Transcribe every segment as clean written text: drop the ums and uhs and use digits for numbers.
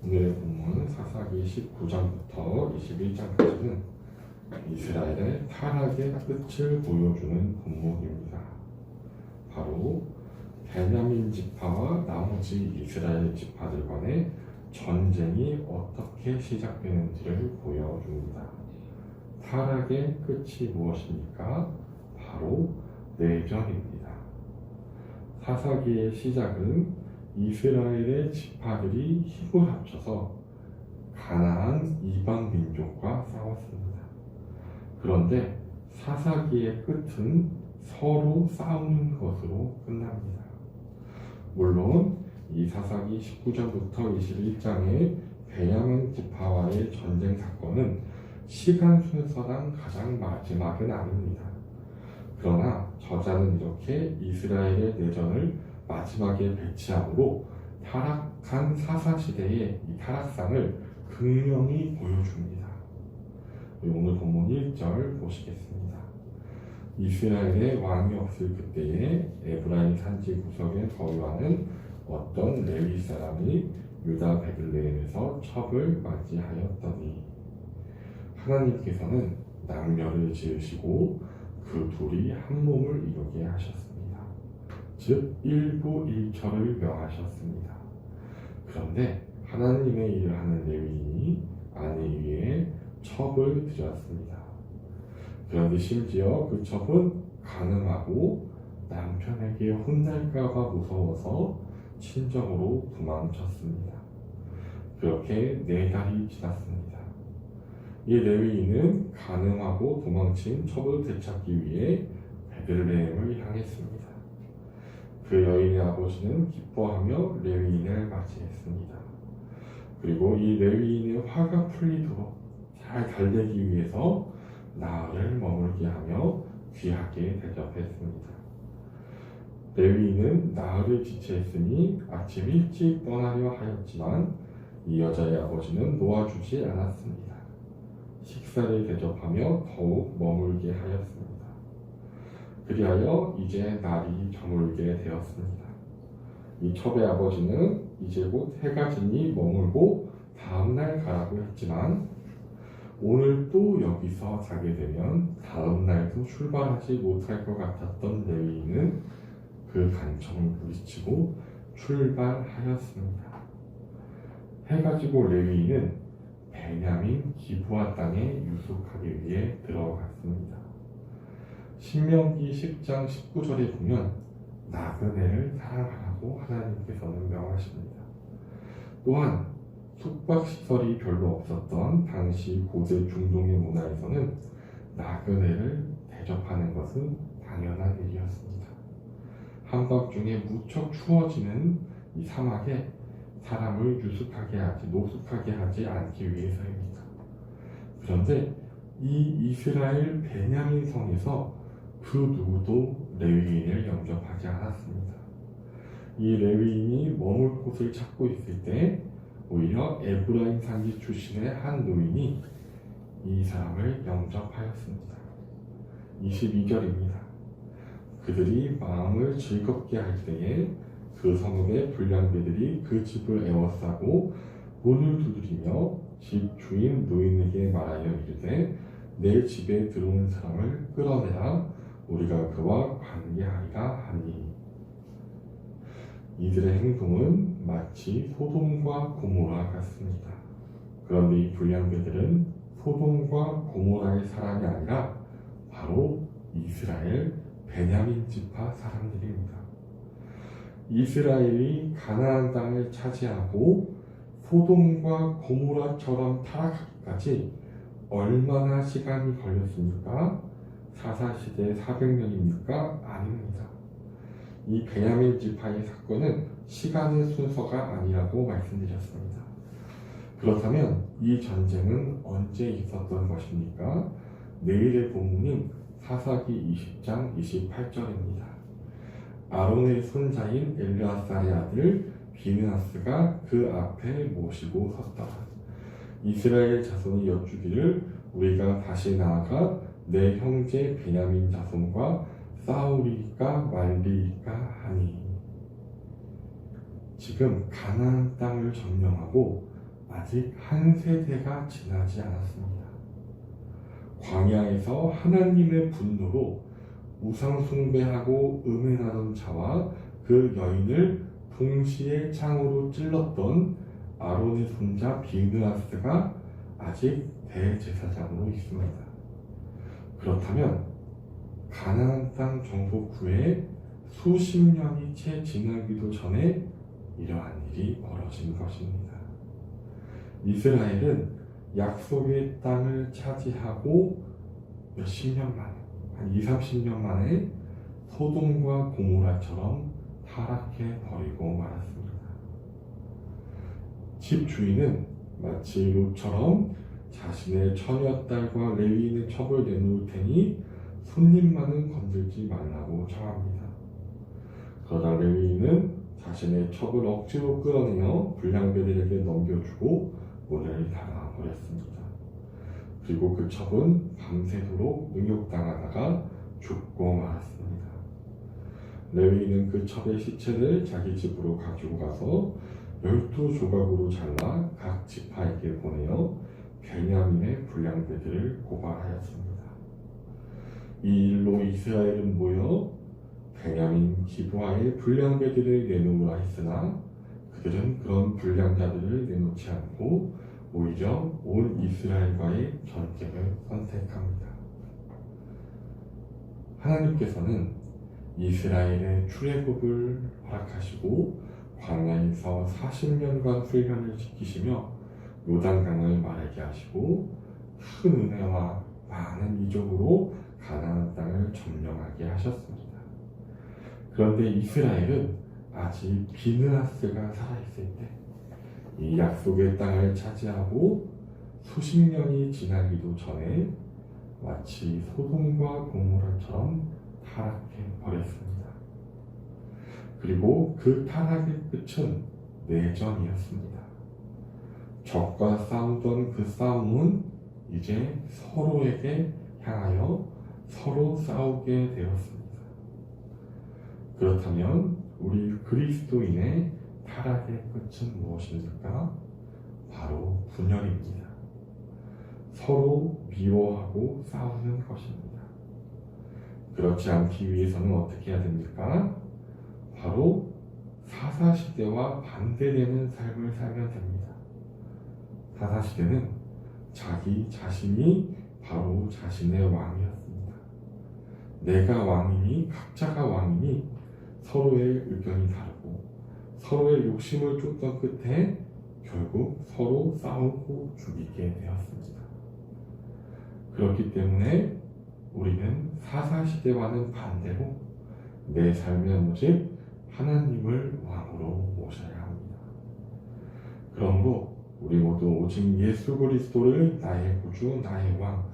오늘의 본문 사사기 19장부터 21장까지는 이스라엘의 타락의 끝을 보여주는 본문입니다. 바로 베냐민 지파와 나머지 이스라엘 지파들 간의 전쟁이 어떻게 시작되는지를 보여줍니다. 타락의 끝이 무엇입니까? 바로 내전입니다. 사사기의 시작은 이스라엘의 지파들이 힘을 합쳐서 가나안 이방 민족과 싸웠습니다. 그런데 사사기의 끝은 서로 싸우는 것으로 끝납니다. 물론 이 사사기 19장부터 21장의 베냐민 지파와의 전쟁 사건은 시간 순서상 가장 마지막은 아닙니다. 그러나 저자는 이렇게 이스라엘의 내전을 마지막에 배치함으로 타락한 사사시대의 이 타락상을 극명히 보여줍니다. 오늘 본문 1절 보시겠습니다. 이스라엘의 왕이 없을 그때에 에브라임 산지 구석에 거주하는 어떤 레위 사람이 유다 베들레헴에서 첩을 맞이하였더니 하나님께서는 남녀를 지으시고 그 둘이 한 몸을 이루게 하셨습니다. 즉 일부일처를 명하셨습니다. 그런데 하나님의 일을 하는 레위인이 아내 위에 첩을 드렸습니다. 그런데 심지어 그 첩은 간음하고 남편에게 혼날까봐 무서워서 친정으로 도망쳤습니다. 그렇게 4달이 지났습니다. 이 레위인은 간음하고 도망친 첩을 되찾기 위해 베들레헴을 향했습니다. 그 여인의 아버지는 기뻐하며 레위인을 맞이했습니다. 그리고 이 레위인의 화가 풀리도록 잘 달래기 위해서 나흘을 머물게 하며 귀하게 대접했습니다. 레위인은 나흘을 지체했으니 아침 일찍 떠나려 하였지만 이 여자의 아버지는 놓아주지 않았습니다. 식사를 대접하며 더욱 머물게 하였습니다. 그리하여 이제 날이 저물게 되었습니다. 이 첩의 아버지는 이제 곧 해가 지니 머물고 다음날 가라고 했지만 오늘 또 여기서 자게 되면 다음날도 출발하지 못할 것 같았던 레위인은 그 간청을 부딪히고 출발하였습니다. 해가 지고 레위인은 베냐민 기브아 땅에 유숙하기 위해 들어갔습니다. 신명기 10장 19절에 보면 나그네를 사랑하라고 하나님께서는 명하십니다. 또한 숙박시설이 별로 없었던 당시 고대 중동의 문화에서는 나그네를 대접하는 것은 당연한 일이었습니다. 한밤중에 무척 추워지는 이 사막에 사람을 노숙하게 하지 않기 위해서입니다. 그런데 이 이스라엘 베냐민 성에서 그 누구도 레위인을 영접하지 않았습니다. 이 레위인이 머물 곳을 찾고 있을 때 오히려 에브라임 산지 출신의 한 노인이 이 사람을 영접하였습니다. 22절입니다. 그들이 마음을 즐겁게 할 때에 그 성읍의 불량배들이 그 집을 에워싸고 문을 두드리며 집 주인 노인에게 말하여 이르되 내 집에 들어오는 사람을 끌어내라 우리가 그와 관계하리라 하니 이들의 행동은 마치 소돔과 고모라 같습니다. 그런데 이 불량배들은 소돔과 고모라의 사람이 아니라 바로 이스라엘 베냐민 지파 사람들입니다. 이스라엘이 가나안 땅을 차지하고 소돔과 고모라처럼 타락하기까지 얼마나 시간이 걸렸습니까? 사사시대 400년입니까? 아닙니다. 이 베냐민 지파의 사건은 시간의 순서가 아니라고 말씀드렸습니다. 그렇다면 이 전쟁은 언제 있었던 것입니까? 내일의 본문인 사사기 20장 28절입니다. 아론의 손자인 엘르아살의 아들 비느하스가 그 앞에 모시고 섰더라. 이스라엘 자손이 여쭈기를 우리가 다시 나아가 내 형제 베냐민 자손과 싸우리까 말리까 하니 지금 가나안 땅을 점령하고 아직 한 세대가 지나지 않았습니다. 광야에서 하나님의 분노로 우상 숭배하고 음행하던 자와 그 여인을 동시에 창으로 찔렀던 아론의 손자 비느하스가 아직 대제사장으로 있습니다. 그렇다면 가나안 땅 정복 후에 수십 년이 채 지나기도 전에 이러한 일이 벌어진 것입니다. 이스라엘은 약속의 땅을 차지하고 몇십 년 만에, 한 20-30년 만에 소돔과 고모라처럼 타락해 버리고 말았습니다. 집 주인은 마치 롯처럼 자신의 처녀딸과 레위인의 첩을 내놓을 테니 손님만은 건들지 말라고 청합니다. 그러다 레위인은 자신의 첩을 억지로 끌어내어 불량배들에게 넘겨주고 문을 닫아버렸습니다. 그리고 그 첩은 밤새도록 능욕당하다가 죽고 말았습니다. 레위인은 그 첩의 시체를 자기 집으로 가지고 가서 12조각으로 잘라 각 지파에게 보내어 베냐민의 불량배들을 고발하였습니다. 이 일로 이스라엘은 모여 베냐민 기브아의 불량배들을 내놓으라 했으나 그들은 그런 불량자들을 내놓지 않고 오히려 온 이스라엘과의 전쟁을 선택합니다. 하나님께서는 이스라엘의 출애굽을 허락하시고 광야에서 40년간 훈련을 시키시며 요단강을 마르게 하시고 큰 은혜와 많은 이적으로 가나안 땅을 점령하게 하셨습니다. 그런데 이스라엘은 아직 비느하스가 살아있을 때 이 약속의 땅을 차지하고 수십 년이 지나기도 전에 마치 소돔과 고모라처럼 타락해 버렸습니다. 그리고 그 타락의 끝은 내전이었습니다. 적과 싸우던 그 싸움은 이제 서로에게 향하여 서로 싸우게 되었습니다. 그렇다면 우리 그리스도인의 타락의 끝은 무엇입니까? 바로 분열입니다. 서로 미워하고 싸우는 것입니다. 그렇지 않기 위해서는 어떻게 해야 됩니까? 바로 사사시대와 반대되는 삶을 살면 됩니다. 사사시대는 자기 자신이 바로 자신의 왕이었습니다. 내가 왕이니 각자가 왕이니 서로의 의견이 다르고 서로의 욕심을 쫓던 끝에 결국 서로 싸우고 죽이게 되었습니다. 그렇기 때문에 우리는 사사시대와는 반대로 내 삶의 오직 하나님을 왕으로 모셔야 합니다. 그러므로 우리 모두 오직 예수 그리스도를 나의 구주, 나의 왕,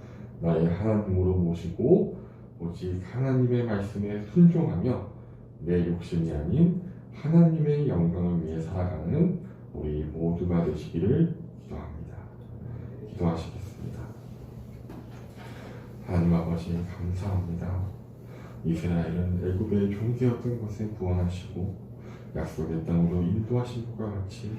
나의 하나님으로 모시고 오직 하나님의 말씀에 순종하며 내 욕심이 아닌 하나님의 영광을 위해 살아가는 우리 모두가 되시기를 기도합니다. 기도하시겠습니다. 하나님 아버지 감사합니다. 이스라엘은 애굽의 종되었던 것에 구원하시고 약속의 땅으로 인도하신 것과 같이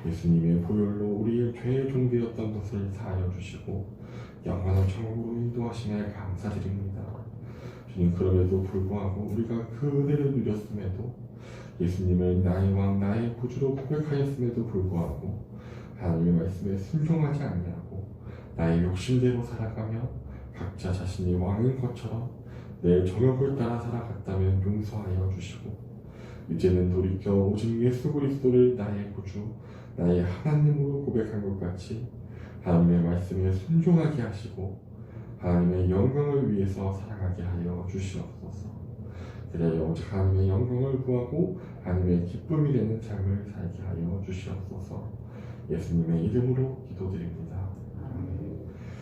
예수님의 보혈로 우리의 죄의 종되었던 것을 사하여 주시고 영원한 천국으로 인도하심에 감사드립니다. 주님, 그럼에도 불구하고 우리가 그 은혜를 누렸음에도 예수님을 나의 왕, 나의 구주로 고백하였음에도 불구하고 하나님의 말씀에 순종하지 아니하고 나의 욕심대로 살아가며 각자 자신이 왕인 것처럼 내 정욕을 따라 살아갔다면 용서하여 주시고 이제는 돌이켜 오직 예수 그리스도를 나의 구주, 나의 하나님으로 고백한 것 같이 하나님의 말씀에 순종하게 하시고 하나님의 영광을 위해서 살아가게 하여 주시옵소서. 그래야 오직 하나님의 영광을 구하고 하나님의 기쁨이 되는 삶을 살게 하여 주시옵소서. 예수님의 이름으로 기도드립니다.